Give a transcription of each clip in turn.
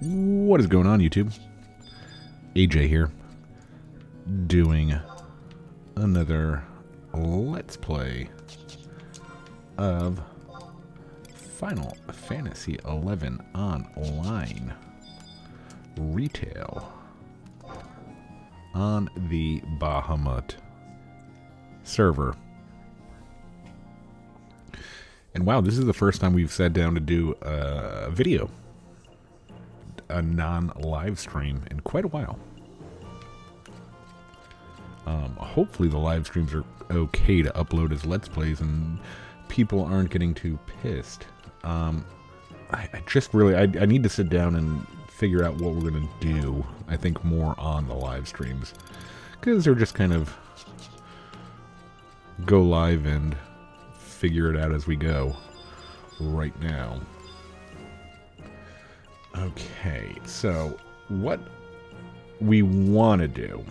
What is going on, YouTube? AJ here, doing another Let's Play of Final Fantasy XI Online Retail on the Bahamut server. And wow, this is the first time we've sat down to do a video, a non-live stream, in quite a while. Hopefully the live streams are okay to upload as Let's Plays and people aren't getting too pissed. I need to sit down and figure out what we're going to do. I think more on the live streams, because they're just kind of go live and figure it out as we go right now. Okay, so what we want to do.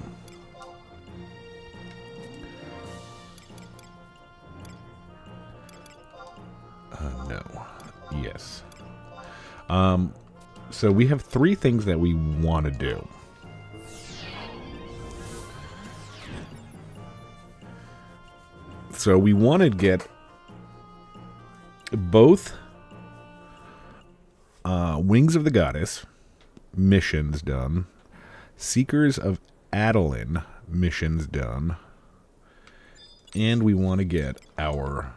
No. Yes. So we have three things that we want to do. So we want to get both Wings of the Goddess missions done, Seekers of Adoulin missions done, and we want to get our...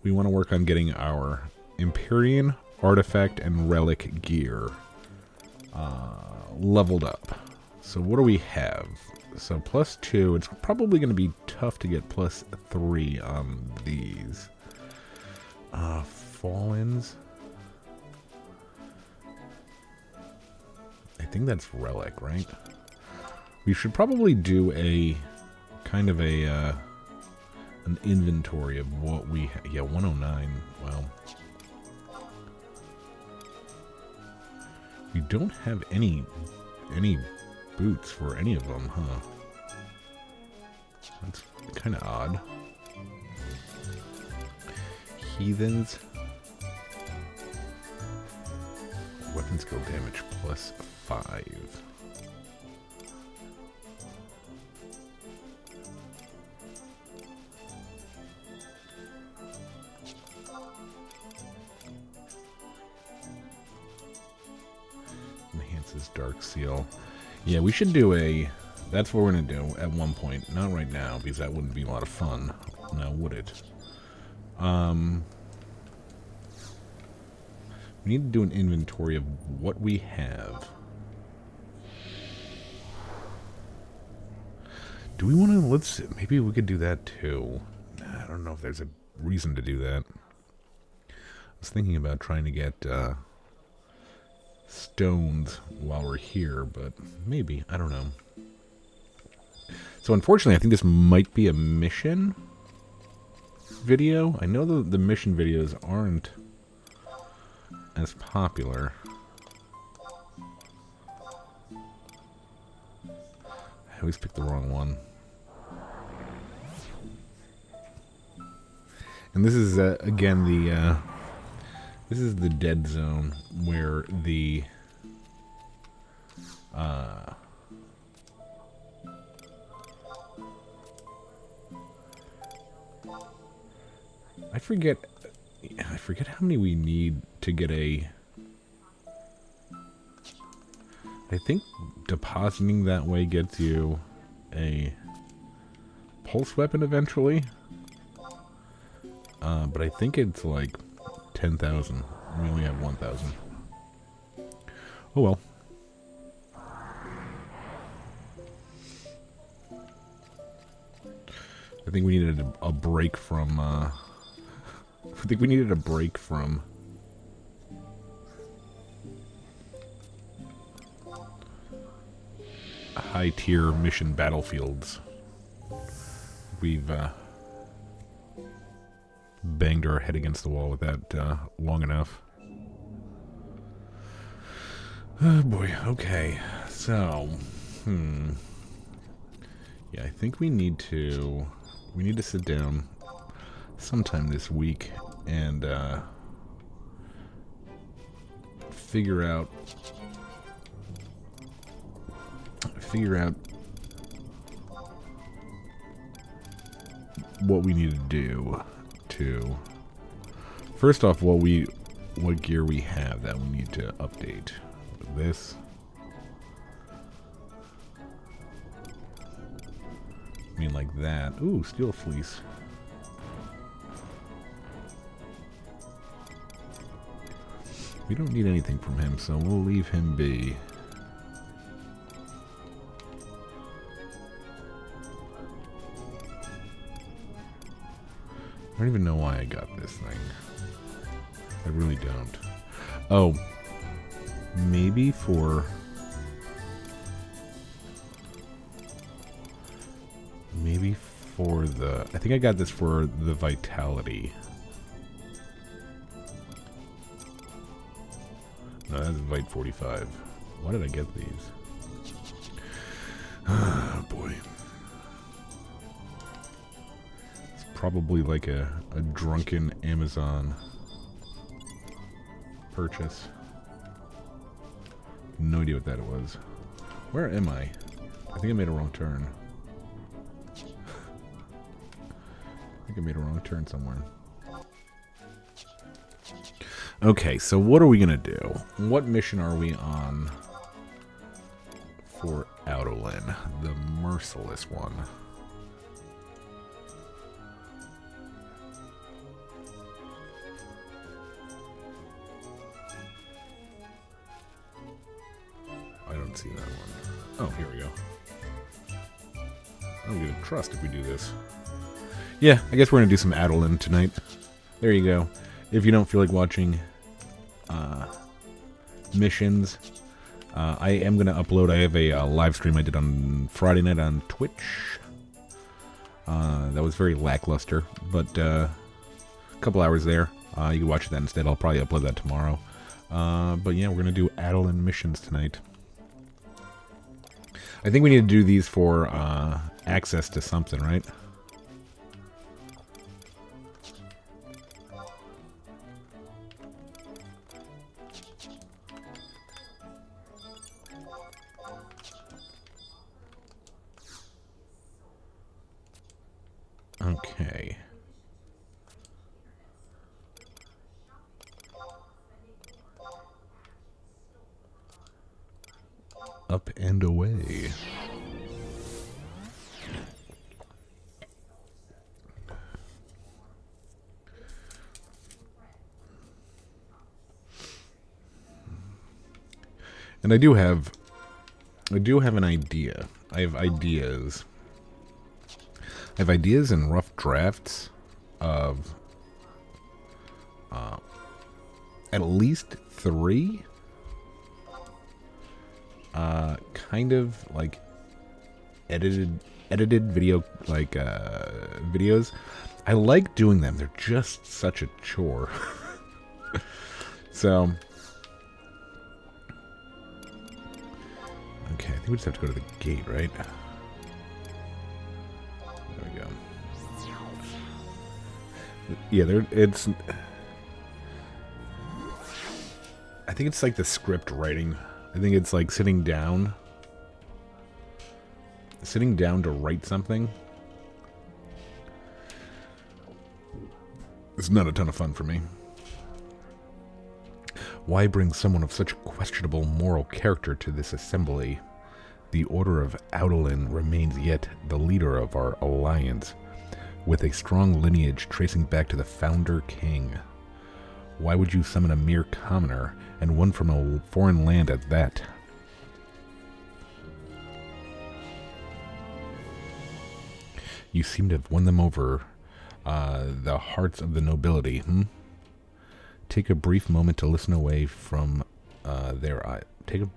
We want to work on getting our Empyrean artifact and relic gear leveled up. So what do we have? So +2. It's probably going to be tough to get +3 on these. Fallens. I think that's relic, right? We should probably do a kind of a an inventory of what we yeah, 109. Well, we don't have any boots for any of them, huh? That's kind of odd. Heathens. Weapon skill damage +5. Enhances Dark Seal. Yeah, we should do a... That's what we're going to do at one point. Not right now, because that wouldn't be a lot of fun. Now, would it? We need to do an inventory of what we have. Do we want to... Let's... Maybe we could do that, too. I don't know if there's a reason to do that. I was thinking about trying to get... stones while we're here, but maybe, I don't know. So unfortunately, I think this might be a mission video. I know the mission videos aren't as popular. I always pick the wrong one. And this is again the this is the dead zone where the I forget how many we need to get a... I think depositing that way gets you a pulse weapon eventually. But I think it's like 10,000. We only have 1,000. Oh well. I think we needed a break from, I think we needed a break from high-tier mission battlefields. We've, banged our head against the wall with that long enough. Oh boy, okay. So, yeah, I think we need to sit down sometime this week and figure out what we need to do to first off what gear we have that we need to update. This. I mean like that. Ooh, steel fleece. We don't need anything from him, so we'll leave him be. I don't even know why I got this thing. I really don't. Oh, maybe for... Maybe for the... I think I got this for the vitality. No, that's Vite 45. Why did I get these? Oh, boy. It's probably like a drunken Amazon purchase. No idea what that was. Where am I? I think I made a wrong turn. I think I made a wrong turn somewhere. Okay, so what are we gonna do? What mission are we on for Adoulin? The merciless one. I don't see that one. Oh, here we go. I'm gonna trust if we do this. Yeah, I guess we're gonna do some Adoulin tonight. There you go. If you don't feel like watching missions, I am going to upload. I have a live stream I did on Friday night on Twitch. That was very lackluster, but a couple hours there. You can watch that instead. I'll probably upload that tomorrow. But yeah, we're going to do Adoulin missions tonight. I think we need to do these for access to something, right? Okay. Up and away. And I do have an idea. I have ideas and rough drafts of at least 3 kind of like edited video videos. I like doing them. They're just such a chore. So okay, I think we just have to go to the gate, right? There we go. Yeah, it's... I think it's like the script writing. I think it's like sitting down to write something. It's not a ton of fun for me. Why bring someone of such questionable moral character to this assembly? The Order of Adoulin remains yet the leader of our alliance, with a strong lineage tracing back to the founder king. Why would you summon a mere commoner, and one from a foreign land at that? You seem to have won them over, the hearts of the nobility, Take a brief moment to listen away from their eyes. Take a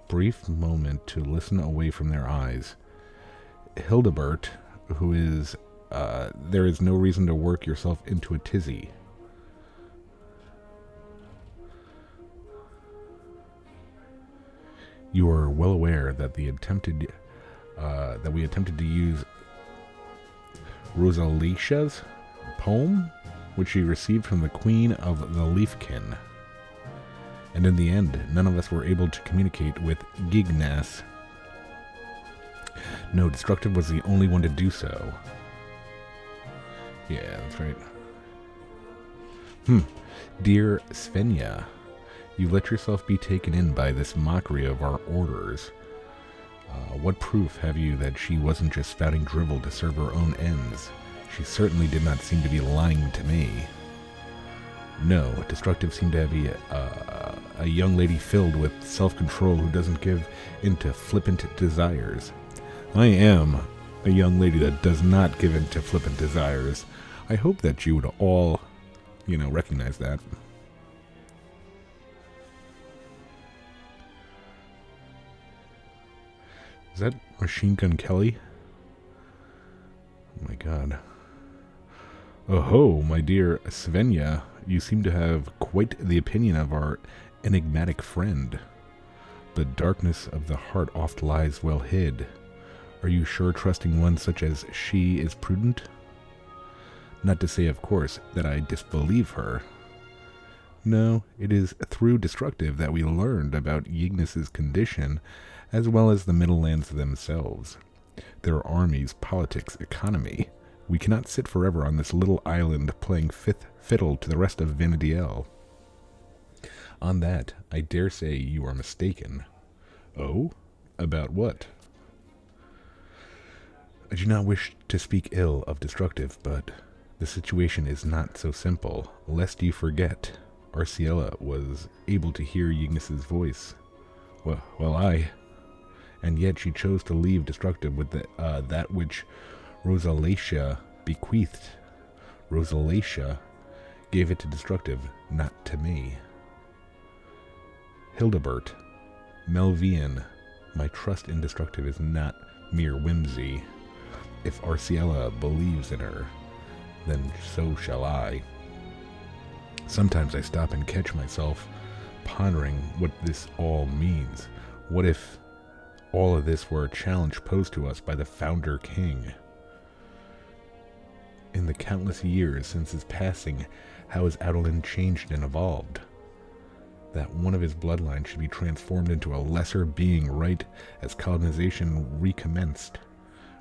brief moment to listen away from their eyes. Hildebert, who is, there is no reason to work yourself into a tizzy. You are well aware that we attempted to use Rosalicia's poem, which she received from the Queen of the Leafkin, and in the end, none of us were able to communicate with Gignas. No, Destructive was the only one to do so. Yeah, that's right. Dear Svenja, you let yourself be taken in by this mockery of our orders. What proof have you that she wasn't just spouting drivel to serve her own ends? She certainly did not seem to be lying to me. No, Destructive seemed to be a young lady filled with self-control who doesn't give into flippant desires. I am a young lady that does not give in to flippant desires. I hope that you would all, recognize that. Is that Machine Gun Kelly? Oh my god. Oh ho, my dear Svenja, you seem to have quite the opinion of our enigmatic friend. The darkness of the heart oft lies well hid. Are you sure trusting one such as she is prudent? Not to say, of course, that I disbelieve her. No, it is through Destructive that we learned about Yignas's condition, as well as the Middle Lands themselves. Their armies, politics, economy. We cannot sit forever on this little island playing fifth fiddle to the rest of Vanadiel. On that, I dare say you are mistaken. Oh? About what? I do not wish to speak ill of Destructive, but the situation is not so simple. Lest you forget, Arciella was able to hear Yignas's voice. And yet she chose to leave Destructive with that which Rosalacia bequeathed. Rosalacia gave it to Destructive, not to me. Hildebert, Melvian, my trust in Destructive is not mere whimsy. If Arciella believes in her, then so shall I. Sometimes I stop and catch myself pondering what this all means. What if all of this were a challenge posed to us by the Founder King? In the countless years since his passing, how has Adoulin changed and evolved? That one of his bloodline should be transformed into a lesser being right as colonization recommenced.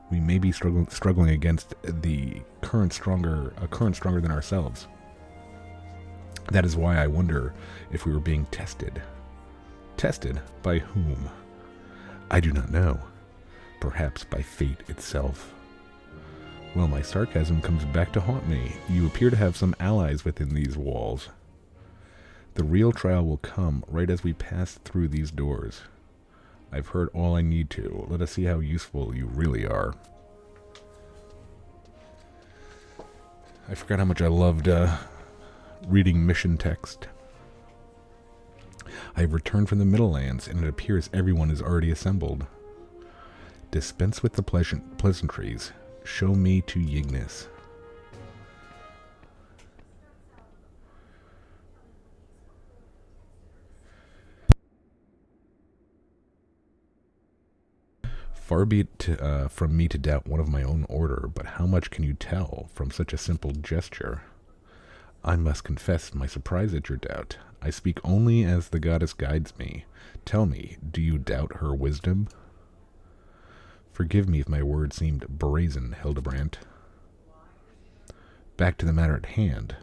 We may be struggling against a current stronger than ourselves. That is why I wonder if we were being tested. Tested by whom? I do not know. Perhaps by fate itself. Well, my sarcasm comes back to haunt me. You appear to have some allies within these walls. The real trial will come right as we pass through these doors. I've heard all I need to. Let us see how useful you really are. I forgot how much I loved reading mission text. I have returned from the Middle Lands, and it appears everyone is already assembled. Dispense with the pleasantries. Show me to Yignis. Far be it from me to doubt one of my own order, but how much can you tell from such a simple gesture? I must confess my surprise at your doubt. I speak only as the goddess guides me. Tell me, do you doubt her wisdom? Forgive me if my words seemed brazen, Hildebrandt. Back to the matter at hand.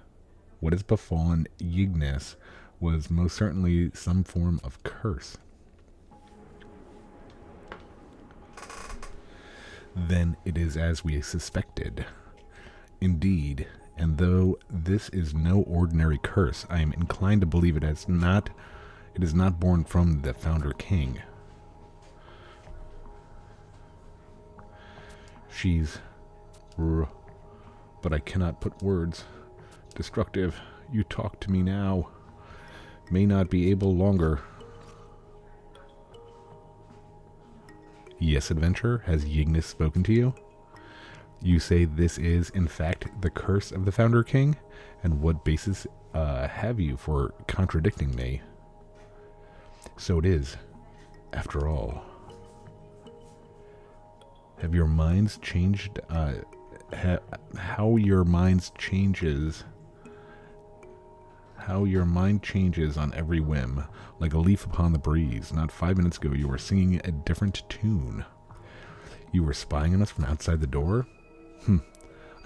What has befallen Yignis was most certainly some form of curse. Then it is as we suspected. Indeed, and though this is no ordinary curse, I am inclined to believe it is not born from the Founder King. But I cannot put words. Destructive, you talk to me now. May not be able longer. Yes, adventurer, has Yignis spoken to you? You say this is, in fact, the curse of the Founder King? And what basis have you for contradicting me? So it is, after all. Have your minds changed? How your minds changes? How your mind changes on every whim, like a leaf upon the breeze. Not 5 minutes ago you were singing a different tune. You were spying on us from outside the door?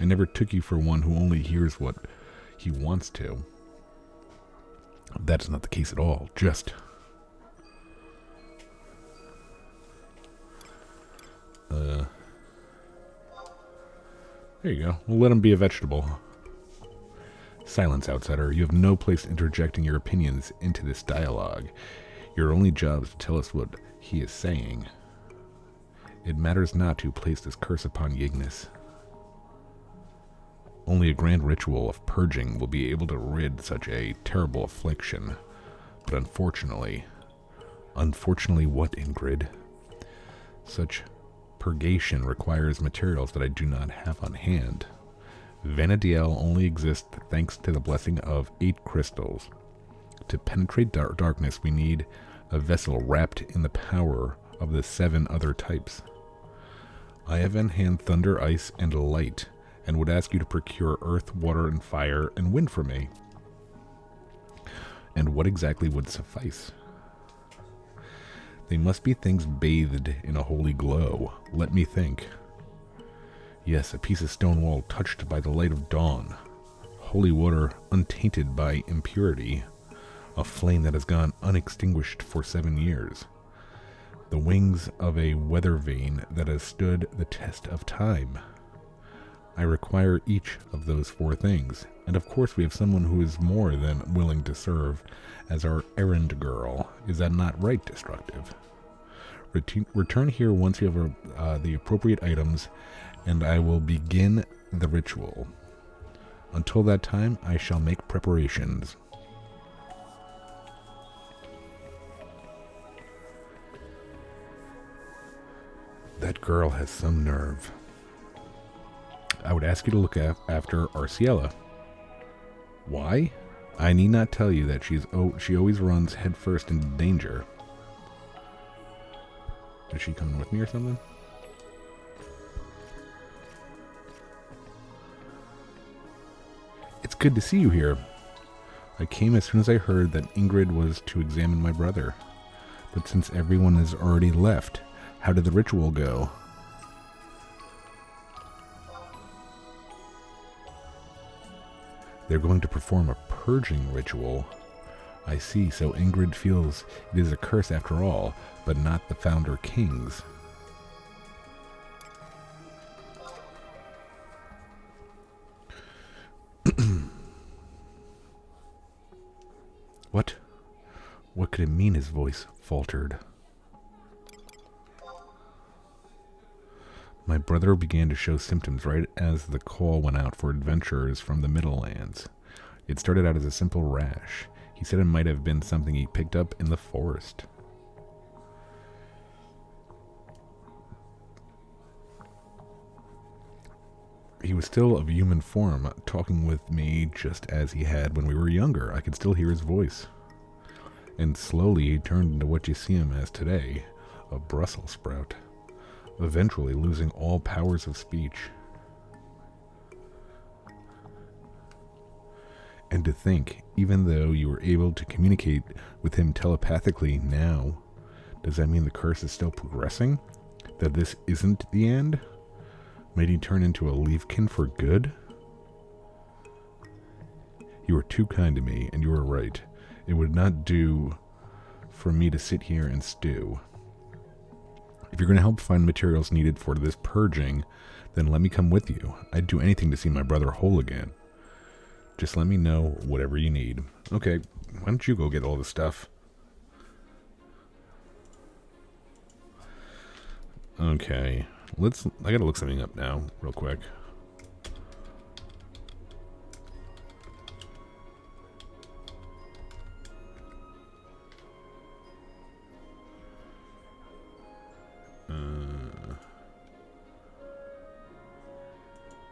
I never took you for one who only hears what he wants to. That's not the case at all. Just... There you go. We'll let him be a vegetable. Silence, outsider. You have no place interjecting your opinions into this dialogue. Your only job is to tell us what he is saying. It matters not to place this curse upon Yignis. Only a grand ritual of purging will be able to rid such a terrible affliction. But unfortunately what, Ingrid? Such purgation requires materials that I do not have on hand. Vanadiel only exists thanks to the blessing of 8 crystals. To penetrate darkness, we need a vessel wrapped in the power of the 7 other types. I have in hand thunder, ice, and light, and would ask you to procure earth, water, and fire, and wind for me. And what exactly would suffice? They must be things bathed in a holy glow. Let me think. Yes, a piece of stone wall touched by the light of dawn. Holy water untainted by impurity. A flame that has gone unextinguished for 7 years. The wings of a weather vane that has stood the test of time. I require each of those 4 things, and of course we have someone who is more than willing to serve as our errand girl. Is that not right, Destructive? Return here once you have the appropriate items, and I will begin the ritual. Until that time, I shall make preparations. That girl has some nerve. I would ask you to look after Arciela. Why? I need not tell you that she always runs headfirst into danger. Is she coming with me or something? It's good to see you here. I came as soon as I heard that Ingrid was to examine my brother. But since everyone has already left, how did the ritual go? They're going to perform a purging ritual. I see, so Ingrid feels it is a curse after all, but not the Founder King's. What? What could it mean? His voice faltered. My brother began to show symptoms right as the call went out for adventurers from the Middle Lands. It started out as a simple rash. He said it might have been something he picked up in the forest. He was still of human form, talking with me just as he had when we were younger. I could still hear his voice. And slowly he turned into what you see him as today, a Brussels sprout, eventually losing all powers of speech. And to think, even though you were able to communicate with him telepathically now, does that mean the curse is still progressing? That this isn't the end? Might he turn into a leafkin for good? You were too kind to me, and you were right. It would not do for me to sit here and stew. If you're going to help find materials needed for this purging, then let me come with you. I'd do anything to see my brother whole again. Just let me know whatever you need. Okay, why don't you go get all the stuff? Okay, I gotta look something up now, real quick.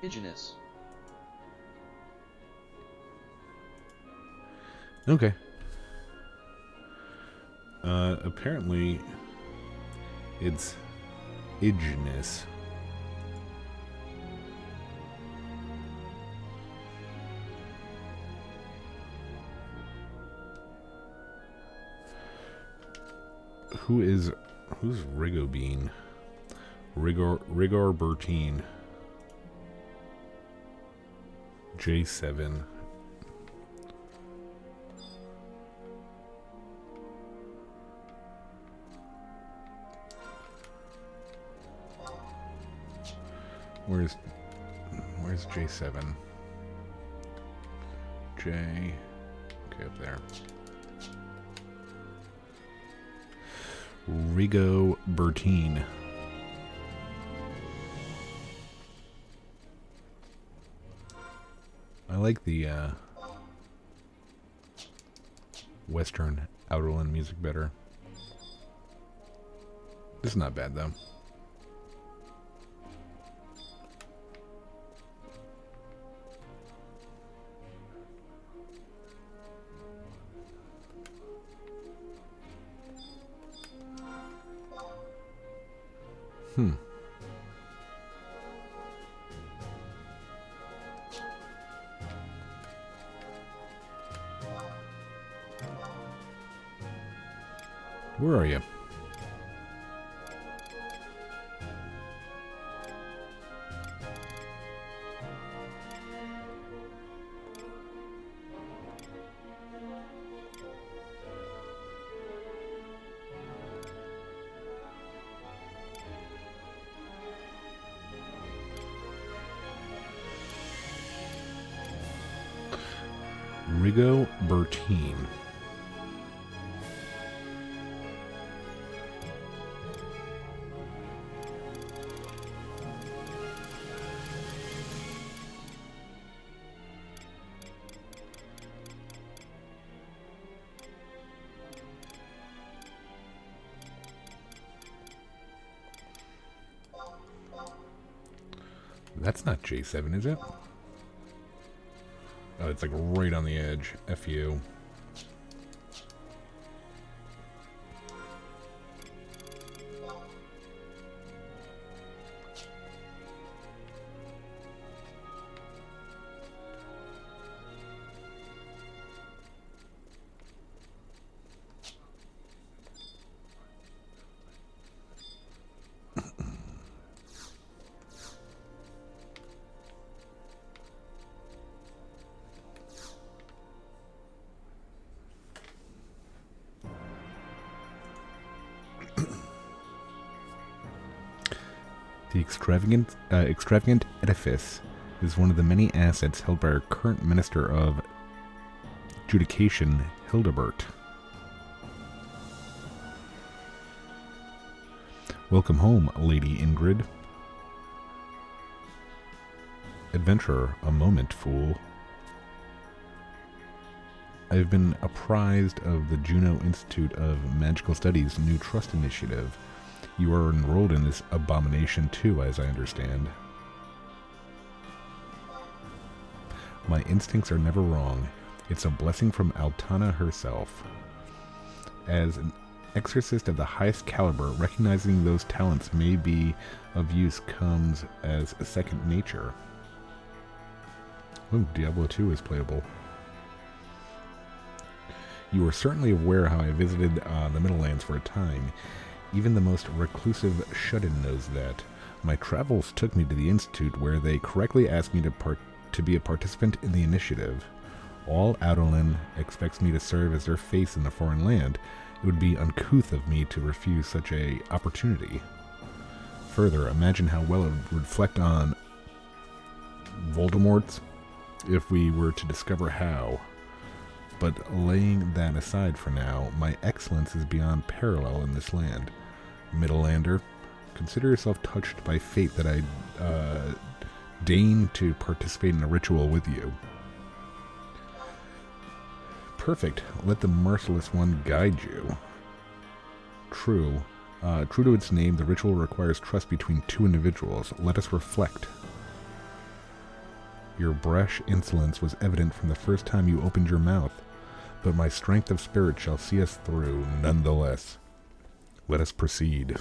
Indigenous. Okay. Apparently, it's indigenous. Who's Rigobene? Rigor Bertine. J7. Where's J7? J. Okay, up there. Rigo Bertine. I like the Western Adoulin music better. This is not bad though. Where are you? Rigo Bertine. That's not J7, is it? Oh, it's like right on the edge. F you. The extravagant edifice is one of the many assets held by our current Minister of Judication, Hildebert. Welcome home, Lady Ingrid. Adventurer, a moment, fool. I have been apprised of the Juno Institute of Magical Studies' new trust initiative. You are enrolled in this abomination too, as I understand. My instincts are never wrong. It's a blessing from Altana herself. As an exorcist of the highest caliber, recognizing those talents may be of use comes as a second nature. Ooh, Diablo 2 is playable. You are certainly aware how I visited the Middle Lands for a time. Even the most reclusive shut-in knows that. My travels took me to the Institute, where they correctly asked me to be a participant in the initiative. All Adoulin expects me to serve as their face in a foreign land. It would be uncouth of me to refuse such a opportunity. Further, imagine how well it would reflect on Voldemort's if we were to discover how. But laying that aside for now, my excellence is beyond parallel in this land. Middlelander, consider yourself touched by fate that I deign to participate in a ritual with you. Perfect. Let the merciless one guide you. True. True to its name, the ritual requires trust between two individuals. Let us reflect. Your brash insolence was evident from the first time you opened your mouth, but my strength of spirit shall see us through nonetheless. Let us proceed.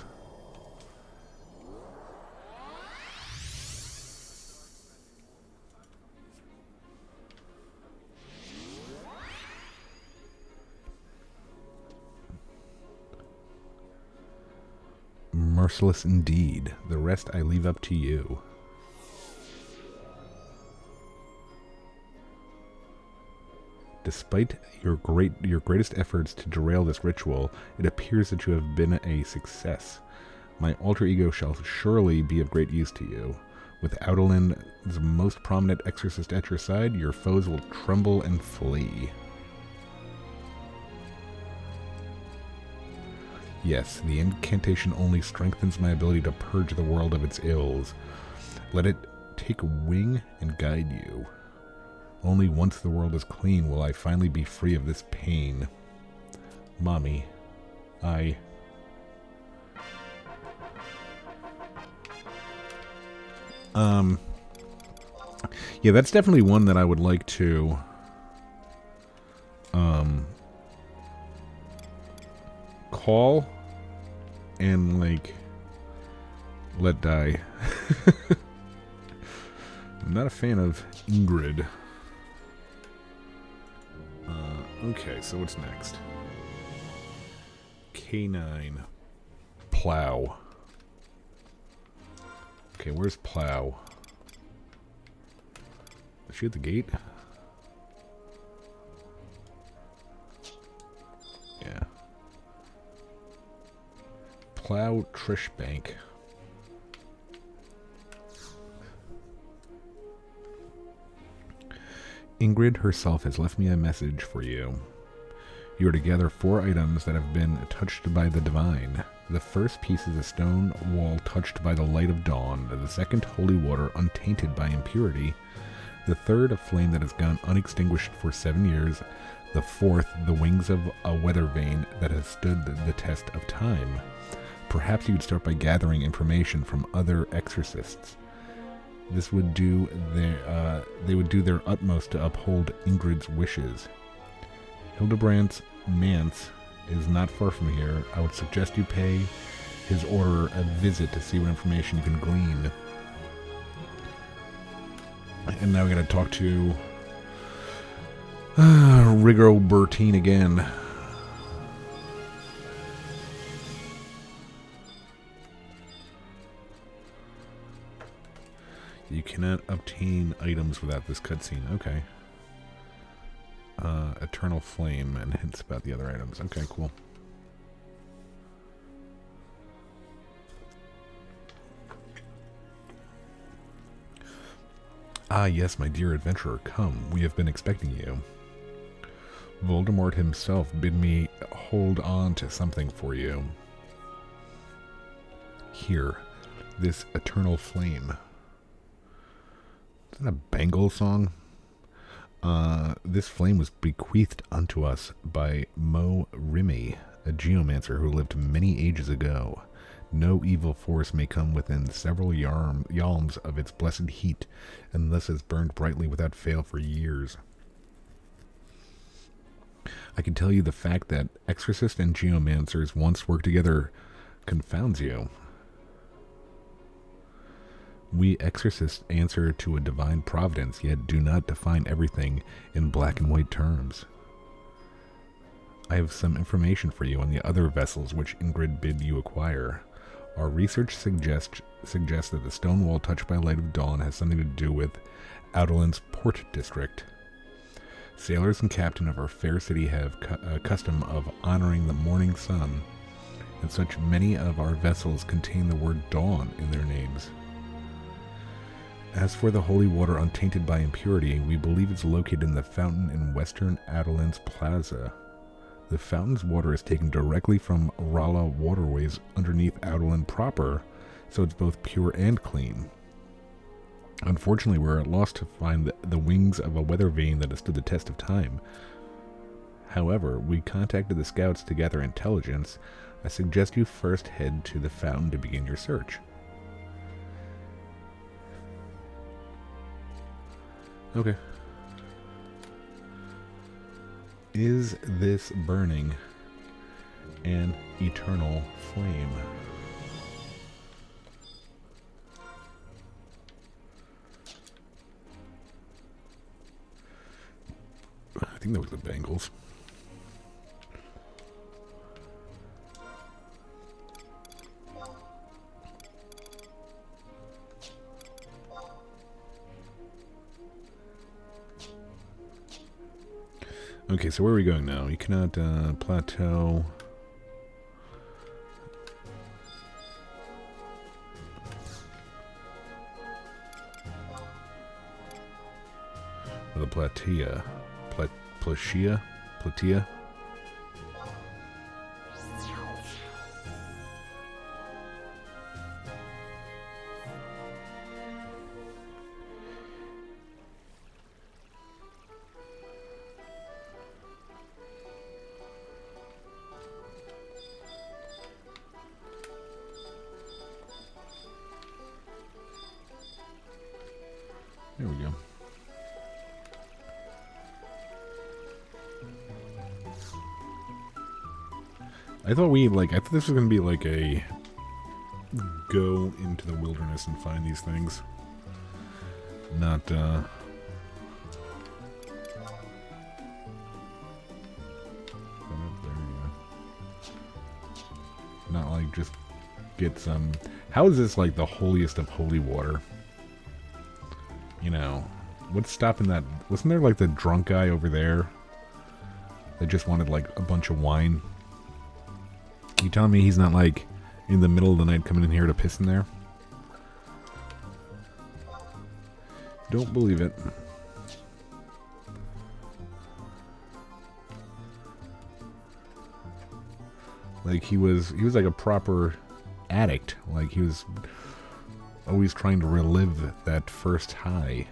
Merciless indeed. The rest I leave up to you. Despite your greatest efforts to derail this ritual, it appears that you have been a success. My alter ego shall surely be of great use to you. With Adoulin's most prominent exorcist at your side, your foes will tremble and flee. Yes, the incantation only strengthens my ability to purge the world of its ills. Let it take wing and guide you. Only once the world is clean will I finally be free of this pain. Mommy, I... Yeah, that's definitely one that I would like to... call and, like, let die. I'm not a fan of Ingrid. Okay, so what's next? K9. Plow. Okay, where's Plow? Is she at the gate? Yeah. Plow Trish Bank. Ingrid herself has left me a message for you. You are to gather 4 items that have been touched by the divine. The first piece is a stone wall touched by the light of dawn. The second, holy water untainted by impurity. The third, a flame that has gone unextinguished for 7 years. The fourth, the wings of a weather vane that has stood the test of time. Perhaps you could start by gathering information from other exorcists. This would do they would do their utmost to uphold Ingrid's wishes. Hildebrand's manse is not far from here. I would suggest you pay his order a visit to see what information you can glean. And now we gotta talk to Rigobertine again. You cannot obtain items without this cutscene. Okay. Eternal Flame and hints about the other items. Okay, cool. Ah, yes, my dear adventurer, come. We have been expecting you. Voldemort himself bid me hold on to something for you. Here, this Eternal Flame. Is that a Bengal song? This flame was bequeathed unto us by Mo Rimi, a geomancer who lived many ages ago. No evil force may come within several yalms of its blessed heat, and thus has burned brightly without fail for years. I can tell you the fact that exorcists and geomancers once worked together confounds you. We exorcists answer to a divine providence, yet do not define everything in black and white terms. I have some information for you on the other vessels which Ingrid bid you acquire. Our research suggests that the stone wall touched by light of dawn has something to do with Adoulin's port district. Sailors and captain of our fair city have a custom of honoring the morning sun, and such many of our vessels contain the word dawn in their names. As for the holy water untainted by impurity, we believe it's located in the fountain in western Adoulin's Plaza. The fountain's water is taken directly from Rala waterways underneath Adoulin proper, so it's both pure and clean. Unfortunately, we're at loss to find the wings of a weather vane that has stood the test of time. However, we contacted the scouts to gather intelligence. I suggest you first head to the fountain to begin your search. Okay. Is this burning an eternal flame? I think that was the Bengals. Okay, so where are we going now? You cannot plateau. The platea. Platea? Platea? There we go. I thought this was gonna be like a go into the wilderness and find these things. Not there you go. Not like just get some. How is this like the holiest of holy water? You know, what's stopping that? Wasn't there like the drunk guy over there that just wanted like a bunch of wine? You telling me he's not like in the middle of the night coming in here to piss in there? Don't believe it. Like he was like a proper addict. Like he was always trying to relive that first high.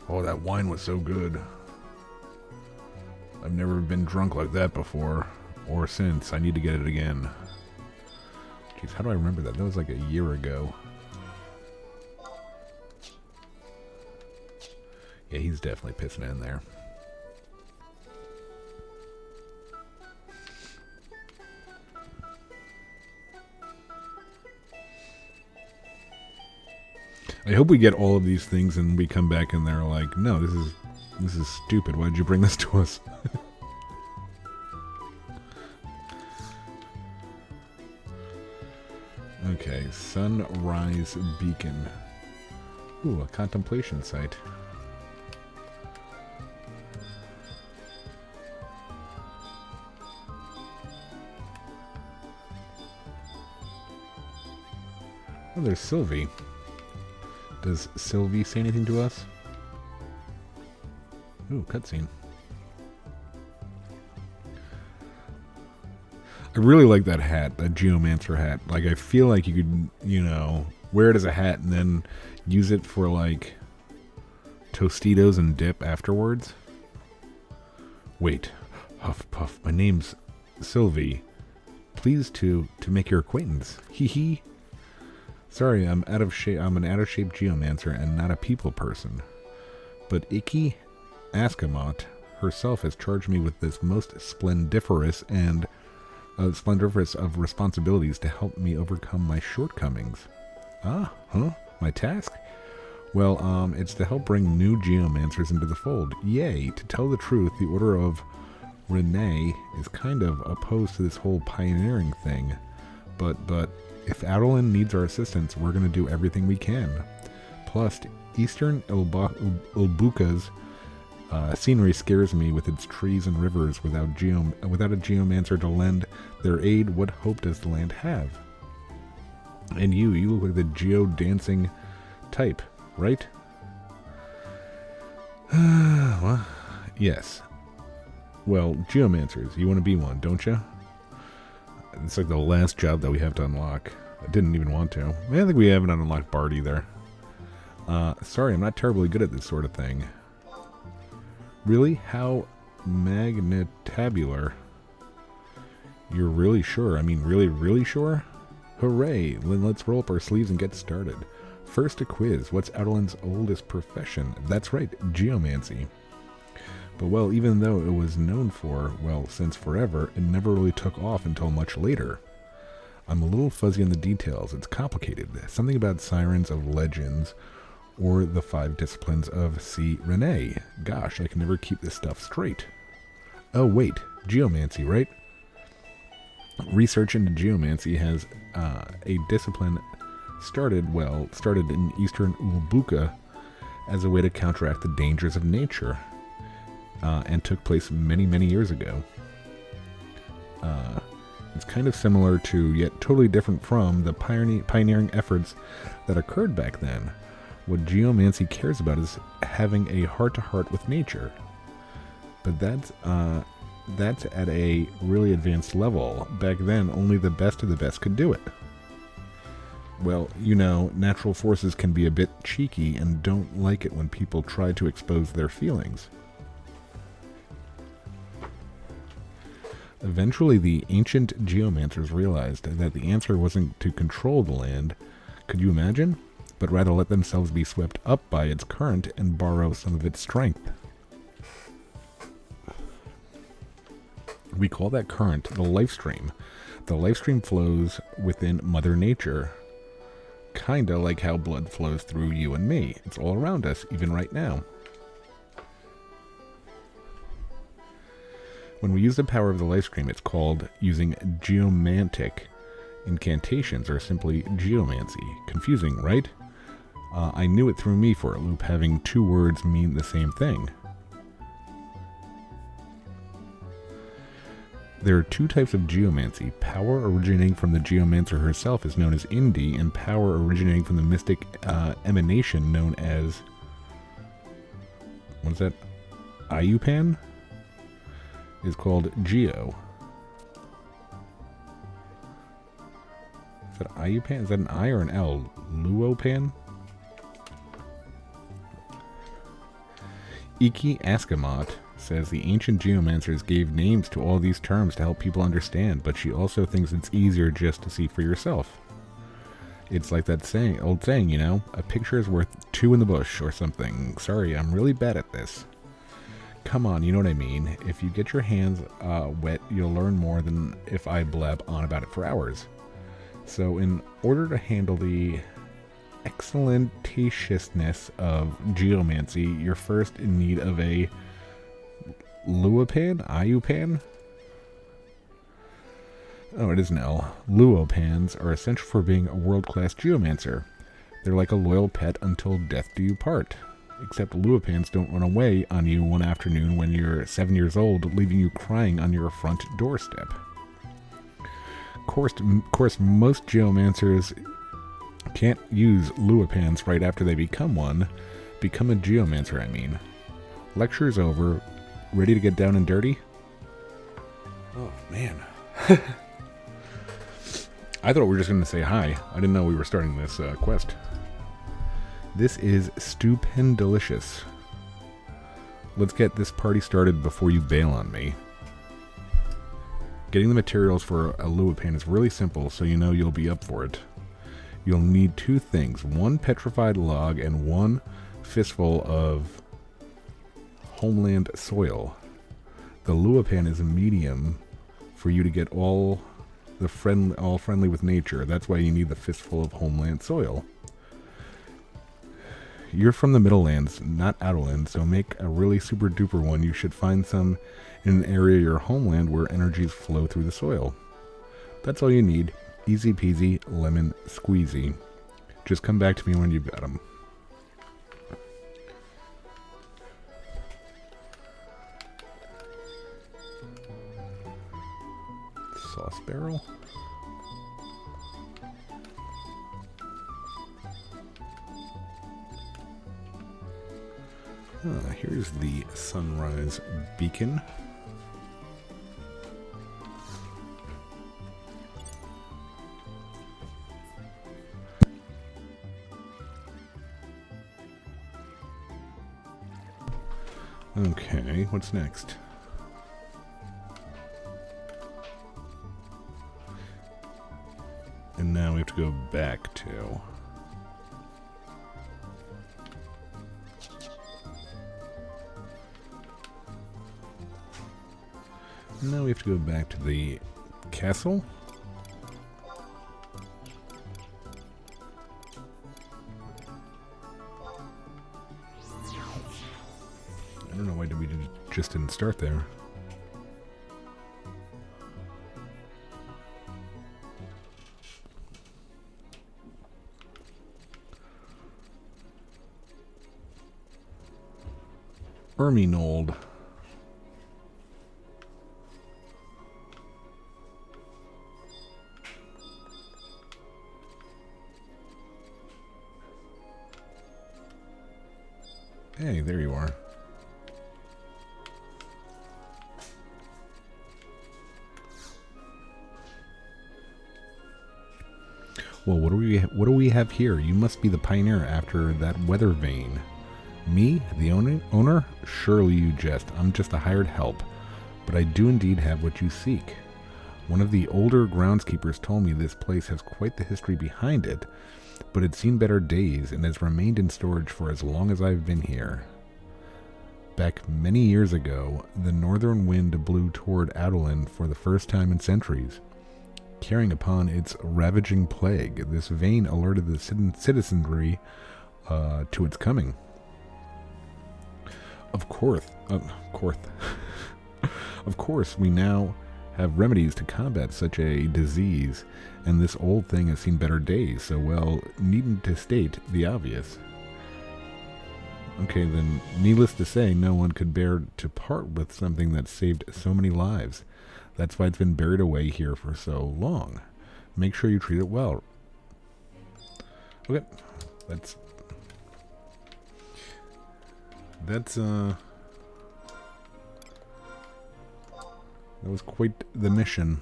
Oh, that wine was so good. I've never been drunk like that before. Or since. I need to get it again. Jeez, how do I remember that? That was like a year ago. Yeah, he's definitely pissing in there. I hope we get all of these things and we come back and they're like, no, this is stupid. Why did you bring this to us? Okay, Sunrise Beacon. Ooh, a contemplation site. Oh, there's Sylvie. Does Sylvie say anything to us? Ooh, cutscene. I really like that hat, that Geomancer hat. Like, I feel like you could, you know, wear it as a hat and then use it for, like, Tostitos and dip afterwards. Wait. Huff puff. My name's Sylvie. Pleased to make your acquaintance. Hee hee. Sorry, I'm out of shape. I'm an out-of-shape Geomancer and not a people person. But Icky Askamot herself has charged me with this most splendiferous of responsibilities to help me overcome my shortcomings. Ah, huh? My task? Well, it's to help bring new Geomancers into the fold. Yay! To tell the truth, the Order of Renee is kind of opposed to this whole pioneering thing. But if Adoulin needs our assistance, we're going to do everything we can. Plus, Eastern Ulbuka's scenery scares me with its trees and rivers. Without a Geomancer to lend their aid, what hope does the land have? And you look like the geo-dancing type, right? Well, yes. Well, Geomancers, you want to be one, don't you? It's like the last job that we have to unlock. I didn't even want to. I think we haven't unlocked Bart either. Sorry, I'm not terribly good at this sort of thing. Really? How magnetabular? You're really sure? I mean, really, really sure? Hooray! Then let's roll up our sleeves and get started. First, a quiz. What's Adoulin's oldest profession? That's right, Geomancy. But well, even though it was known for, well, since forever, it never really took off until much later. I'm a little fuzzy on the details. It's complicated. Something about sirens of legends, or the 5 disciplines of C. Renee. Gosh, I can never keep this stuff straight. Oh, wait. Geomancy, right? Research into Geomancy has a discipline started in Eastern Ulbuka as a way to counteract the dangers of nature. and took place many, many years ago. It's kind of similar to, yet totally different from, the pioneering efforts that occurred back then. What geomancy cares about is having a heart-to-heart with nature. But that's at a really advanced level. Back then, only the best of the best could do it. Well, you know, natural forces can be a bit cheeky and don't like it when people try to expose their feelings. Eventually, the ancient geomancers realized that the answer wasn't to control the land, could you imagine? But rather let themselves be swept up by its current and borrow some of its strength. We call that current the life stream. The life stream flows within Mother Nature. Kinda like how blood flows through you and me. It's all around us, even right now. When we use the power of the life stream, it's called using geomantic incantations, or simply geomancy. Confusing, right? I knew it threw me for a loop, having two words mean the same thing. There are two types of geomancy. Power originating from the geomancer herself is known as Indi, and power originating from the mystic emanation known as... what is that? Ayupan? Is called Geo. Is that Ayupan? Is that an I or an L? Luopan? Iki Askamot says the ancient geomancers gave names to all these terms to help people understand, but she also thinks it's easier just to see for yourself. It's like that old saying, you know, a picture is worth two in the bush or something. Sorry, I'm really bad at this. Come on, you know what I mean. If you get your hands wet, you'll learn more than if I blab on about it for hours. So in order to handle the excellentatiousness of geomancy, you're first in need of a Luopan? Ayupan? Oh, it is an L. Luopans are essential for being a world-class geomancer. They're like a loyal pet until death do you part. Except Luopans don't run away on you one afternoon when you're 7 years old, leaving you crying on your front doorstep. Of course, most geomancers can't use Luopans right after they become one. Become a geomancer, I mean. Lecture's over. Ready to get down and dirty? Oh, man. I thought we were just going to say hi. I didn't know we were starting this quest. This is stupendalicious. Let's get this party started before you bail on me. Getting the materials for a Luopan is really simple, so you know you'll be up for it. You'll need two things, one petrified log and one fistful of homeland soil. The Luopan is a medium for you to get all friendly with nature. That's why you need the fistful of homeland soil. You're from the Middle Lands, not Adoulin, so make a really super duper one. You should find some in an area of your homeland where energies flow through the soil. That's all you need. Easy peasy, lemon squeezy. Just come back to me when you've got them. Sauce barrel. Here's the sunrise beacon. Okay, what's next? And now we have to go back to... Now we have to go back to the castle. I don't know why we just didn't start there. Erminold. Hey, there you are. Well, what do we have here? You must be the pioneer after that weather vane. Me, the owner? Surely you jest. I'm just a hired help. But I do indeed have what you seek. One of the older groundskeepers told me this place has quite the history behind it, but it's seen better days and has remained in storage for as long as I've been here. Back many years ago, the northern wind blew toward Adoulin for the first time in centuries. Carrying upon its ravaging plague, this vein alerted the citizenry to its coming. Of course, we now have remedies to combat such a disease, and this old thing has seen better days, so well, needn't to state the obvious. Okay, then, needless to say, no one could bear to part with something that saved so many lives. That's why it's been buried away here for so long. Make sure you treat it well. Okay, that was quite the mission.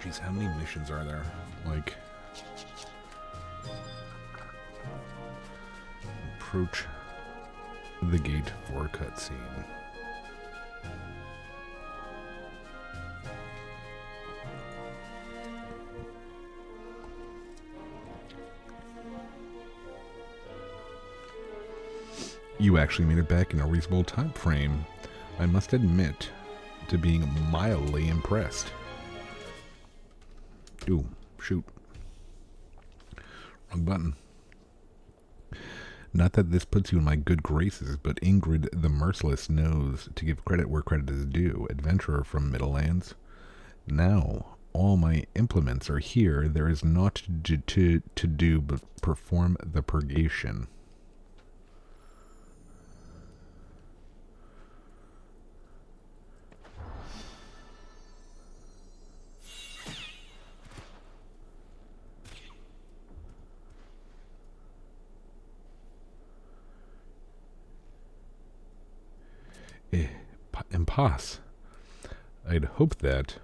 Jeez, how many missions are there? Like, approach the gate for a cutscene. You actually made it back in a reasonable time frame. I must admit to being mildly impressed. Ooh, shoot. Wrong button. Not that this puts you in my good graces, but Ingrid the Merciless knows to give credit where credit is due. Adventurer from Middlelands. Now, all my implements are here. There is naught to do but perform the purgation. Impasse. I'd hoped that.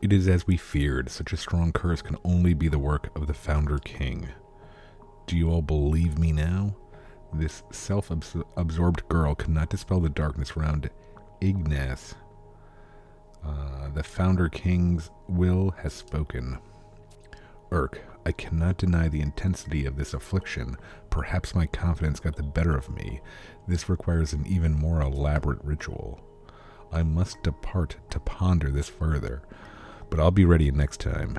It is as we feared. Such a strong curse can only be the work of the Founder King. Do you all believe me now? This self-absorbed girl cannot dispel the darkness around Ignace. The Founder King's will has spoken. I cannot deny the intensity of this affliction. Perhaps my confidence got the better of me. This requires an even more elaborate ritual. I must depart to ponder this further, but I'll be ready next time.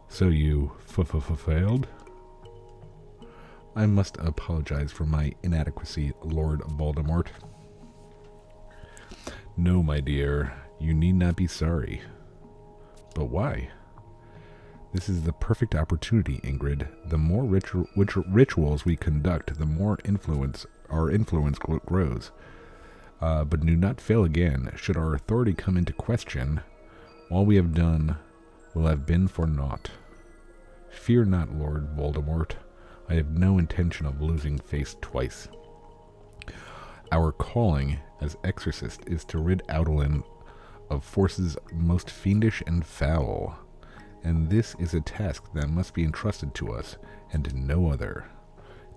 So you failed? I must apologize for my inadequacy, Lord Voldemort. No, my dear, you need not be sorry. But why? This is the perfect opportunity, Ingrid. The more rituals we conduct, the more our influence grows. But do not fail again. Should our authority come into question, all we have done will have been for naught. Fear not, Lord Voldemort. I have no intention of losing face twice. Our calling as Exorcist is to rid Adoulin of forces most fiendish and foul, and this is a task that must be entrusted to us, and no other.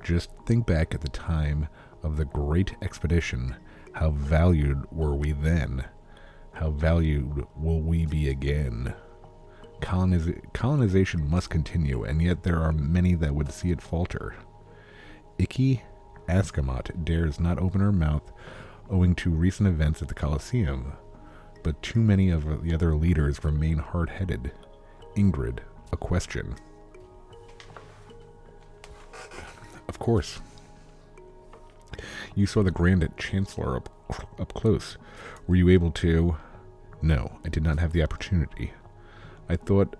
Just think back at the time of the Great Expedition. How valued were we then? How valued will we be again? Colonization must continue, and yet there are many that would see it falter. Icky Ascamot dares not open her mouth owing to recent events at the Colosseum, but too many of the other leaders remain hard-headed. Ingrid, a question. Of course. You saw the Grand Chancellor up close. Were you able to... No, I did not have the opportunity. I thought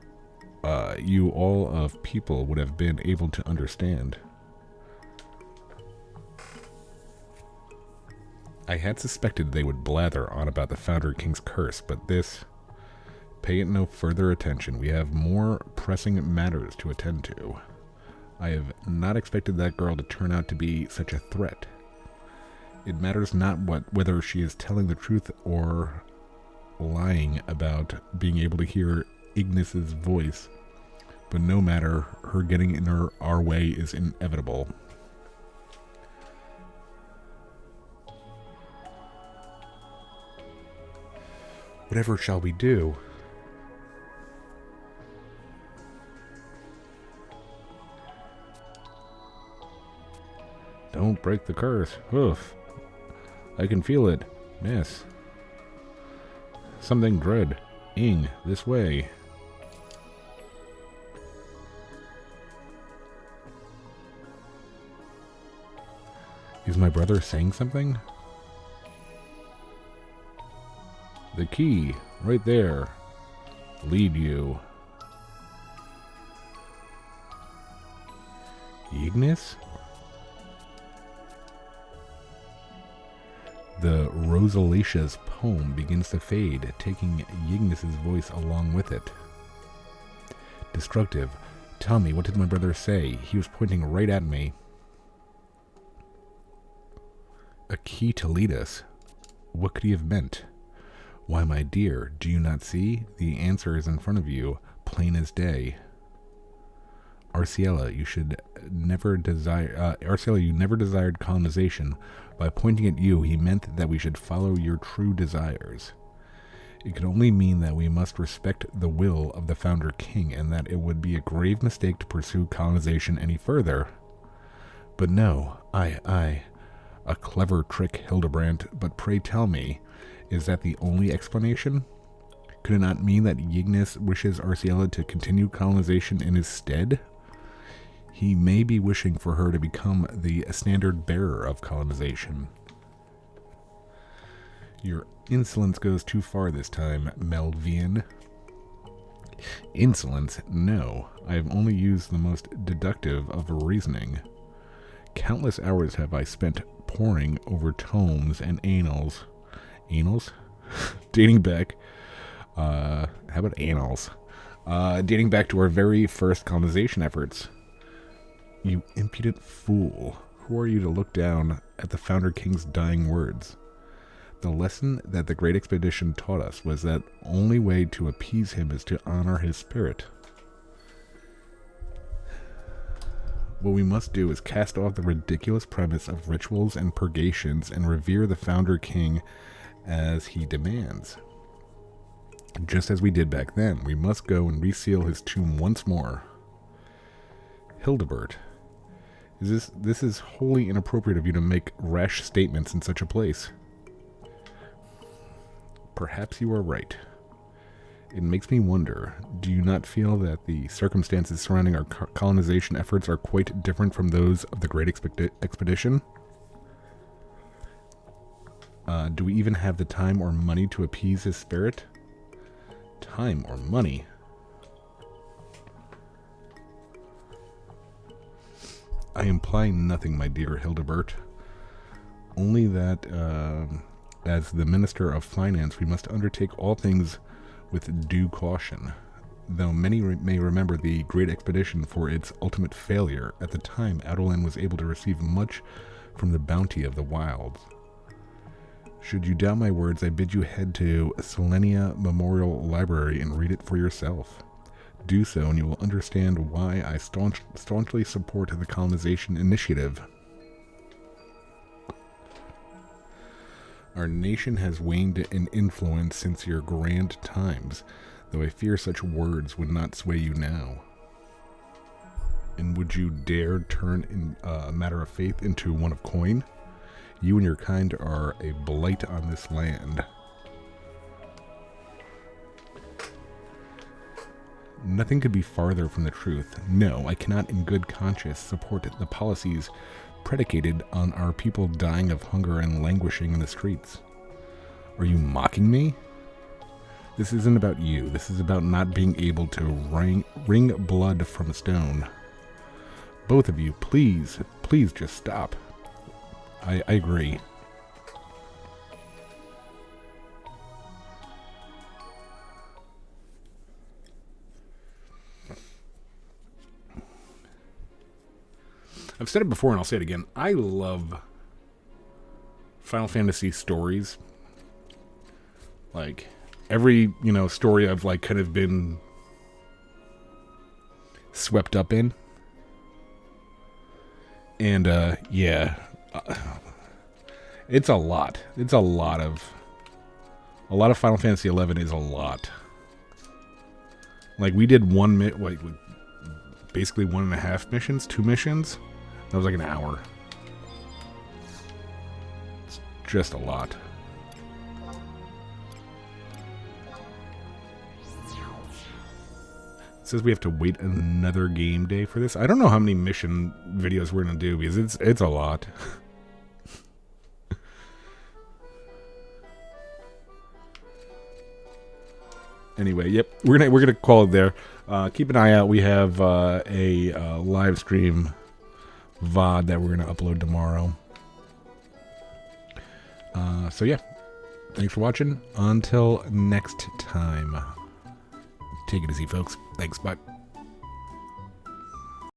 you all of people would have been able to understand. I had suspected they would blather on about the Founder King's curse, but this... Pay it no further attention. We have more pressing matters to attend to. I have not expected that girl to turn out to be such a threat. It matters not whether she is telling the truth or lying about being able to hear Ignis's voice, but no matter, her getting in our way is inevitable. Whatever shall we do? Don't break the curse. Oof. I can feel it. Yes. Something dread. Ing, this way. Is my brother saying something? The key, right there. Lead you. Ignis? The Rosalicia's poem begins to fade, taking Ignis's voice along with it. Destructive. Tell me, what did my brother say? He was pointing right at me. A key to lead us. What could he have meant? Why, my dear, do you not see? The answer is in front of you, plain as day. Arciela, Arciela, you never desired colonization. By pointing at you, he meant that we should follow your true desires. It could only mean that we must respect the will of the Founder King, and that it would be a grave mistake to pursue colonization any further. But no, a clever trick, Hildebrandt, but pray tell me, is that the only explanation? Could it not mean that Ignis wishes Arciela to continue colonization in his stead? He may be wishing for her to become the standard bearer of colonization. Your insolence goes too far this time, Melvian. Insolence? No. I have only used the most deductive of reasoning. Countless hours have I spent poring over tomes and annals. Annals? Dating back. How about annals? Dating back to our very first colonization efforts. You impudent fool. Who are you to look down at the Founder King's dying words? The lesson that the Great Expedition taught us was that only way to appease him is to honor his spirit. What we must do is cast off the ridiculous premise of rituals and purgations and revere the Founder King as he demands. Just as we did back then, we must go and reseal his tomb once more. Hildebert, this is wholly inappropriate of you to make rash statements in such a place. Perhaps you are right. It makes me wonder, do you not feel that the circumstances surrounding our colonization efforts are quite different from those of the Great Expedition? Do we even have the time or money to appease his spirit? Time or money? I imply nothing, my dear Hildebert. Only that, as the Minister of Finance, we must undertake all things with due caution. Though many may remember the Great Expedition for its ultimate failure, at the time Adoulin was able to receive much from the bounty of the wilds. Should you doubt my words, I bid you head to Selenia Memorial Library and read it for yourself. Do so, and you will understand why I staunchly support the colonization initiative. Our nation has waned in influence since your grand times, though I fear such words would not sway you now. And would you dare turn a matter of faith into one of coin? You and your kind are a blight on this land. Nothing could be farther from the truth. No, I cannot in good conscience support the policies predicated on our people dying of hunger and languishing in the streets. Are you mocking me? This isn't about you. This is about not being able to wring blood from a stone. Both of you, please just stop. I agree. I've said it before and I'll say it again. I love Final Fantasy stories. Like, every, story I've, like, kind of been swept up in. And, yeah. It's a lot. It's a lot of Final Fantasy 11 is a lot. Like, we did basically 1.5 missions, 2 missions. That was like an hour. It's just a lot. It says we have to wait another game day for this. I don't know how many mission videos we're gonna do because it's a lot. Anyway, yep, we're gonna call it there. Keep an eye out. We have a live stream VOD that we're gonna upload tomorrow. So yeah, thanks for watching. Until next time, take it easy, folks. Thanks. Bye.